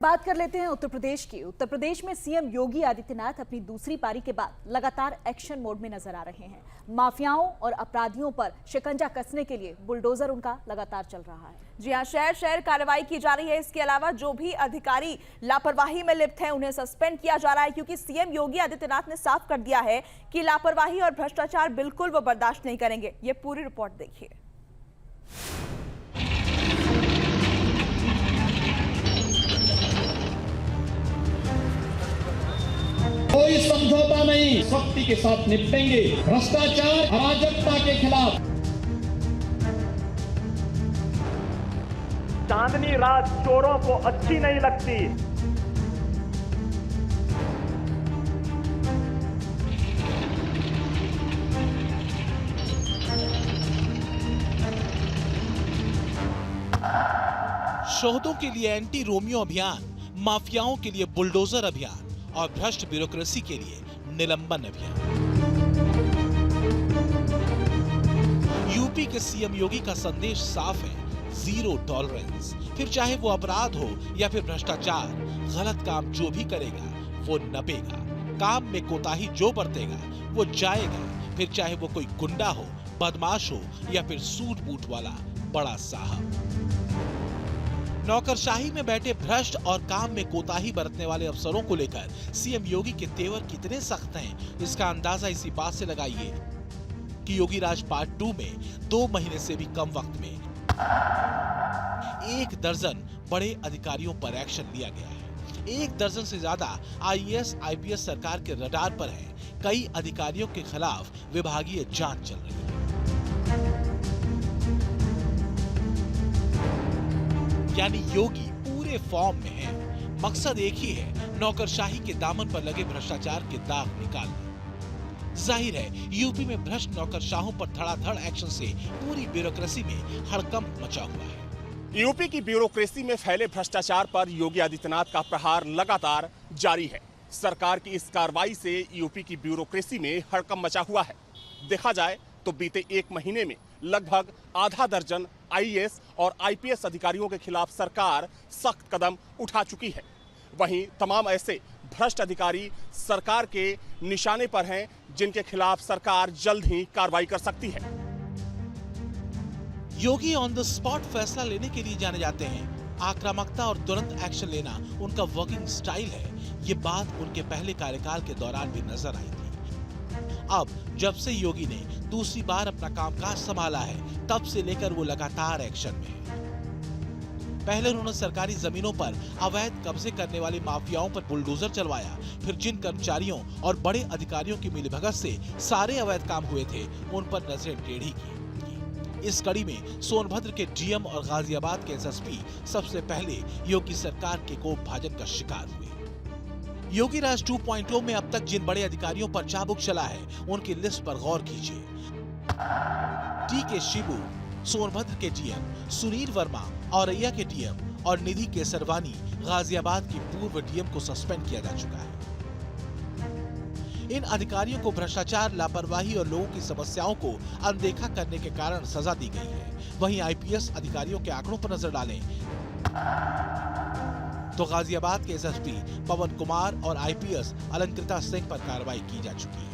बात कर लेते हैं उत्तर प्रदेश की। उत्तर प्रदेश में सीएम योगी आदित्यनाथ अपनी दूसरी पारी के बाद लगातार एक्शन मोड में नजर आ रहे हैं। माफियाओं और अपराधियों पर शिकंजा कसने के लिए बुलडोजर उनका लगातार चल रहा है। जी हां, शहर शहर कार्रवाई की जा रही है। इसके अलावा जो भी अधिकारी लापरवाही में लिप्त हैं उन्हें सस्पेंड किया जा रहा है, क्योंकि सीएम योगी आदित्यनाथ ने साफ कर दिया है कि लापरवाही और भ्रष्टाचार बिल्कुल वो बर्दाश्त नहीं करेंगे। ये पूरी रिपोर्ट देखिए। कोई समझौता नहीं, सख्ती के साथ निपटेंगे भ्रष्टाचार अराजकता के खिलाफ। चांदनी रात चोरों को अच्छी नहीं लगती। शोधों के लिए एंटी रोमियो अभियान, माफियाओं के लिए बुलडोजर अभियान और भ्रष्ट ब्यूरोक्रेसी के लिए निलंबन अभियान। यूपी के सीएम योगी का संदेश साफ है, जीरो टॉलरेंस। फिर चाहे वो अपराध हो या फिर भ्रष्टाचार, गलत काम जो भी करेगा वो नपेगा। काम में कोताही जो बरतेगा वो जाएगा, फिर चाहे वो कोई गुंडा हो, बदमाश हो या फिर सूट बूट वाला बड़ा साहब। नौकरशाही में बैठे भ्रष्ट और काम में कोताही बरतने वाले अफसरों को लेकर सीएम योगी के तेवर कितने सख्त हैं, इसका अंदाजा इसी बात से लगाइए कि योगी राज पार्ट 2 में 2 महीने से भी कम वक्त में 1 दर्जन बड़े अधिकारियों पर एक्शन लिया गया है। 1 दर्जन से ज्यादा आईएएस आईपीएस सरकार के रडार पर हैं। कई अधिकारियों के खिलाफ विभागीय जांच चल रही है। यानी योगी पूरे फॉर्म में है। मकसद एक ही है, नौकरशाही के दामन पर लगे भ्रष्टाचार के दाग निकालना। जाहिर है यूपी में भ्रष्ट नौकरशाहों पर धड़ाधड़ एक्शन से पूरी ब्यूरोक्रेसी में हड़कंप मचा हुआ है। यूपी की ब्यूरोक्रेसी में फैले भ्रष्टाचार पर योगी आदित्यनाथ का प्रहार लगातार जारी है। सरकार की इस कार्रवाई से यूपी की ब्यूरोक्रेसी में हड़कंप मचा हुआ है। देखा जाए तो बीते 1 महीने में लगभग आधा दर्जन आईएएस और आईपीएस अधिकारियों के खिलाफ सरकार सख्त कदम उठा चुकी है। वहीं तमाम ऐसे भ्रष्ट अधिकारी सरकार के निशाने पर हैं जिनके खिलाफ सरकार जल्द ही कार्रवाई कर सकती है। योगी ऑन द स्पॉट फैसला लेने के लिए जाने जाते हैं। आक्रामकता और तुरंत एक्शन लेना उनका वर्किंग स्टाइल है। ये बात उनके पहले कार्यकाल के दौरान भी नजर आई थी। अब जब से योगी ने दूसरी बार अपना कामकाज संभाला है, तब से लेकर वो लगातार एक्शन में है। पहले उन्होंने सरकारी जमीनों पर अवैध कब्जे करने वाले माफियाओं पर बुलडोजर चलवाया। फिर जिन कर्मचारियों और बड़े अधिकारियों की मिलीभगत से सारे अवैध काम हुए थे, उन पर नजरें टेढ़ी की। इस कड़ी में सोनभद्र के डीएम और गाजियाबाद के एसएसपी सबसे पहले योगी सरकार के कोपभाजन का शिकार हुए। योगी राज 2.0 में अब तक जिन बड़े अधिकारियों पर चाबुक चला है, उनकी लिस्ट पर गौर कीजिए। टी.के. शिबू, सोनभद्र के डीएम, सुनील वर्मा, औरैया के डीएम और निधि केसरवानी, गाजियाबाद की पूर्व डीएम को सस्पेंड किया जा चुका है। इन अधिकारियों को भ्रष्टाचार, लापरवाही और लोगों की समस्याओं को अनदेखा करने के कारण सजा दी गई है। वहीं आईपीएस अधिकारियों के आंकड़ों पर नजर डालें तो गाजियाबाद के एसएसपी पवन कुमार और आईपीएस अलंकृता सिंह पर कार्रवाई की जा चुकी है।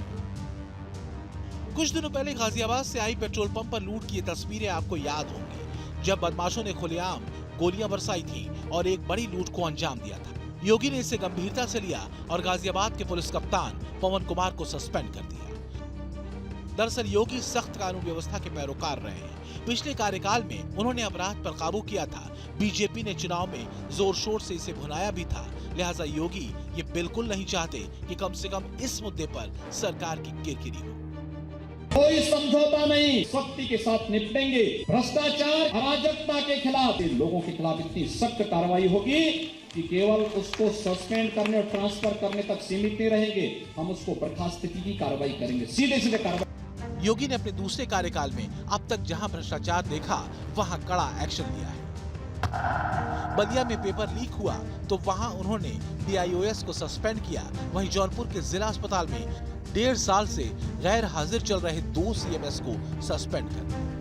कुछ दिनों पहले गाजियाबाद से आई पेट्रोल पंप पर लूट की तस्वीरें आपको याद होंगी, जब बदमाशों ने खुलेआम गोलियां बरसाई थी और एक बड़ी लूट को अंजाम दिया था। योगी ने इसे गंभीरता से लिया और गाजियाबाद के पुलिस कप्तान पवन कुमार को सस्पेंड कर दिया। दरअसल योगी सख्त कानून व्यवस्था के पैरोकार रहे हैं। पिछले कार्यकाल में उन्होंने अपराध पर काबू किया था। बीजेपी ने चुनाव में जोर शोर से इसे भुनाया भी था। लिहाजा योगी ये बिल्कुल नहीं चाहते कि कम से कम इस मुद्दे पर सरकार की किरकिरी हो। कोई समझौता नहीं, सख्ती के साथ निपटेंगे भ्रष्टाचार अराजकता के खिलाफ। लोगों के खिलाफ इतनी सख्त कार्रवाई होगी कि केवल उसको सस्पेंड करने और ट्रांसफर करने तक सीमित नहीं रहेंगे। हम उसको बर्खास्तगी की कार्रवाई करेंगे, सीधे सीधे कार्रवाई। योगी ने अपने दूसरे कार्यकाल में अब तक जहां भ्रष्टाचार देखा, वहां कड़ा एक्शन लिया है। बलिया में पेपर लीक हुआ तो वहां उन्होंने बीआईओएस को सस्पेंड किया। वहीं जौनपुर के जिला अस्पताल में 1.5 साल से गैर हाजिर चल रहे 2 सीएमएस को सस्पेंड कर दिया।